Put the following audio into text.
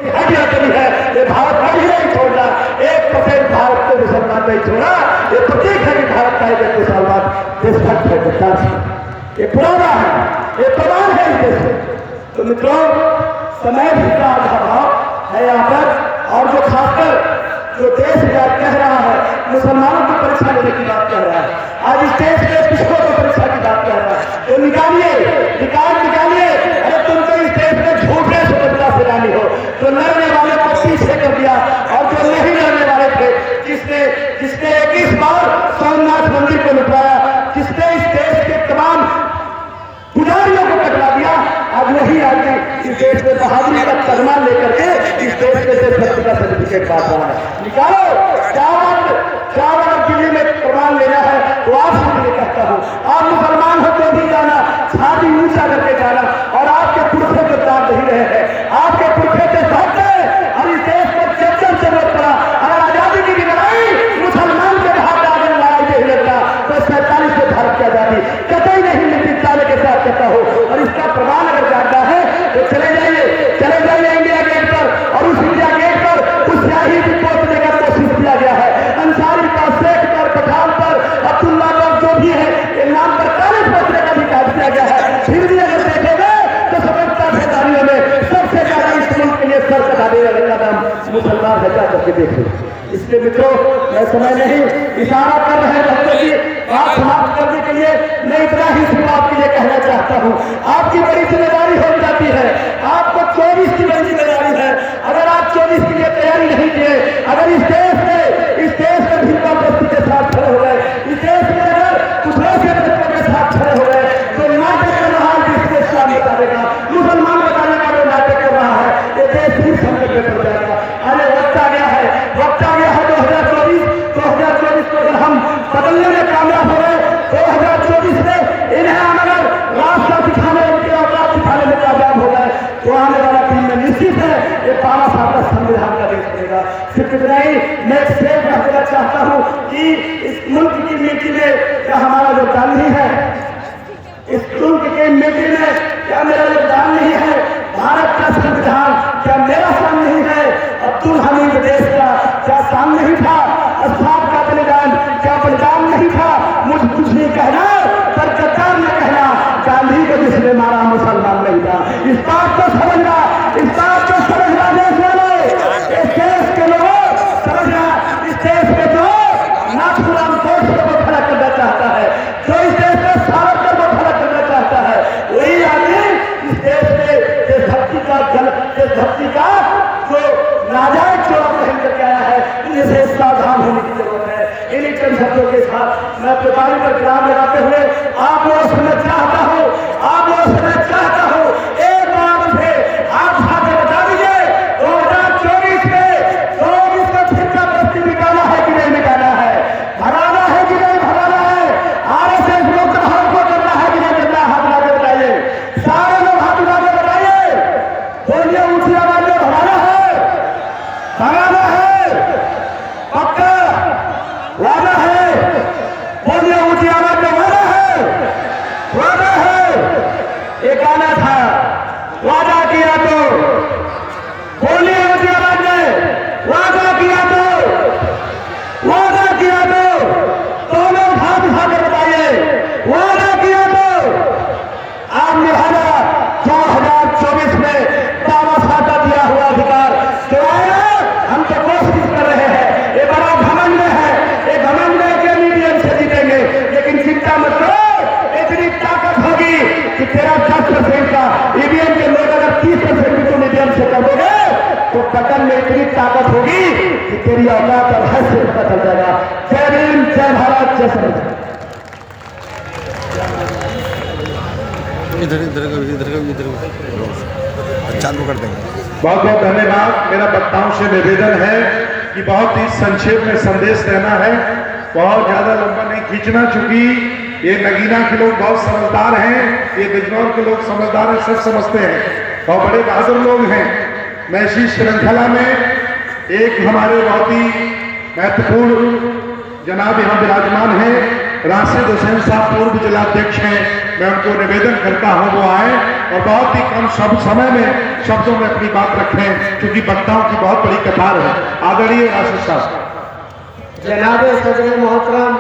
है ये भारत का ही नहीं छोड़ना, 1% भारत के मुसलमान नहीं छोड़ा। ये प्रतीक है कि भारत का एक मुसलमान देशभक्त है, ये पुराना है, ये प्रमाण है इस देश में। तो मित्रों, समय भी का अभाव है यहाँ पर, और जो खासकर जो देश कह रहा है मुसलमानों की परीक्षा लेने की बात कर रहा है, आज इस देश में किसको तो परीक्षा की बात कर रहा है, तो निकालिए निकालिए। अरे तुम तो इस देश में झूठे स्वतंत्रता सेनानी हो, तो लड़ने वाले को पीछे कर दिया, और जो नहीं लड़ने वाले थे, जिसने 21 बार सोमनाथ मंदिर को लुटाया, जिसने इस देश के तमाम पुजारियों को कटवा दिया, आज वही आदमी इस देश में बहादुरी का तगमा लेकर के इस देश के देशभक्ति का सर्टिफिकेट बांट रहा है। निकालो, चावल दिल्ली में प्रमाण लेना है तो आपसे मैं कहता हूँ, आप मुसलमान हो तो भी जाना, छाती ऊंचा करके जाना, और आपके पुरखे तो दाग नहीं रहे हैं, आपके पुरखे से भागते हैं। और इस देश को जब जरूरत पड़ा, अगर आजादी की लड़ाई मुसलमान के हाथ आगे लड़ाई नहीं लगता, तो 47 में भारत की आजादी कतई नहीं मिलती, चाले के साथ कहता हो। और इसका प्रमाण अगर जानना है तो चले जाइए इंडिया गेट पर, और उस इंडिया गेट पर उस स्याही की पोतने का कोशिश किया गया है। अंसारी पर, शेख पर, पठान पर, अब्दुल्ला पर, जो भी है ये नाम पर 40 पोतने का भी काम किया गया है। फिर भी अगर देखेंगे तो स्वतंत्रता सेनानियों में सबसे ज्यादा इस मुल्क के लिए सर कटाने वाले का नाम मुसलमान है, क्या करके देखें। इसलिए मित्रों, मैं समय नहीं इशारा कर रहे हैं बच्चों की बात समाप्त करने के लिए मैं इतना ही सिर्फ आपके लिए कहना चाहता हूँ, आपकी बड़ी जिम्मेदारी हो जाती है, आपको 24 की बड़ी जिम्मेदारी है। अगर आप 24 के लिए तैयारी नहीं किए, अगर इस देश में भिन्ना बस्ती के साथ खड़े हो गए, इस देश में अगर दूसरों के बच्चों के साथ खड़े हो गए, तो नाटक कर रहा है जिसको इस्लाम बताएगा, मुसलमान बताने का जो नाटक कर रहा है, ये देश फिर संकट में पड़ जाएगा। अरे वक्त आ गया है 2024 को अगर हम बदलने में कामयाब हो गए, 2024 में इन्हें अगर रास्ता दिखाने उनके औकात दिखाने में कामयाब हो गए, तो आने वाला दिन में निश्चित है ये 12 साल का संविधान का देश बनेगा। सिर्फ इतना ही मैं शेर कह देना चाहता हूँ कि इस मुल्क की मिट्टी में क्या हमारा योगदान नहीं है, इस मुल्क की मिट्टी में क्या मेरा योगदान नहीं है, भारत का संविधान क्या मेरा शान नहीं है, अब्दुल हमीद देश का क्या शान नहीं था, असफाक का बलिदान क्या बलिदान नहीं था। मुझ कुछ नहीं कहना पर गद्दार न कहना, गांधी को जिसने मारा मुसलमान नहीं था। इस बात को समझना देश वाले, इस देश के लोग समझना, इस देश में जो नाथुराम गोडसे को खड़ा करना चाहता है, जो इस देश में सावरकर को खड़ा करना चाहता है, वही आदमी इस देश में देशभक्ति का जो नाजायज चुनाव पहन करके आया है, इनसे सावधान होने की जरूरत है। इन्हीं चंद शब्दों के साथ मैं अपने बारी पर विराम लगाते हुए आप लोगों से मैं चाहता हूँ, एक बार मुझे आप साथ बता दीजिए, 2024 में फिर का बस्ती निकाला है कि नहीं निकाला है, भगाना है कि नहीं भगाना है, RSS लोग को करना है कि नहीं करना, हाथ उठा के बताइए, सारे लोग हाथ उठा के बताइए, बोलिए ऊंची आवाज में, भगाना है पक्का, वादा है, बोलिए ऊंची आवाज में, वादा है। एक गाना था, वादा किया तो, बोलिए ऊंची आवाज में, वादा किया तो, दोनों हाथ उठा कर बताइए, वादा किया तो आप निभाना 2024 में दावा साधा दिया हुआ अधिकार दिलाया। हम तो कोशिश कर रहे हैं, ये बड़ा घमंड है कि मीडियम से जीतेंगे, लेकिन चिंता मत करो, इतनी ताकत होगी कि तेरा 10% का ईवीएम के लोग अगर 30% भी तुम मीडियम से कर दोगे, तो बटन में इतनी ताकत होगी कि तेरी औकात और हैसियत पता चल जाएगा। जय भीम, जय भारत, जय संविधान। इधर चालू कर देंगे। बहुत बहुत धन्यवाद। मेरा वक्ताओं से निवेदन है कि बहुत ही संक्षेप में संदेश देना है, बहुत ज्यादा लंबा नहीं खींचना, चूंकि ये नगीना के लोग बहुत समझदार हैं, ये बिजनौर के लोग समझदार हैं, सब समझते हैं और बड़े बहादुर लोग हैं। मैं इसी श्रृंखला में एक हमारे बहुत ही महत्वपूर्ण जनाब यहाँ विराजमान हैं, राशिद हुसैन साहब पूर्व जिलाध्यक्ष हैं, मैं उनको निवेदन करता हूं वो आए और बहुत ही कम समय में शब्दों में अपनी बात रखें, क्योंकि वक्ताओं की बहुत बड़ी कतार है। आदरणीय राशिद साहब। जनाब सदर मोहतरम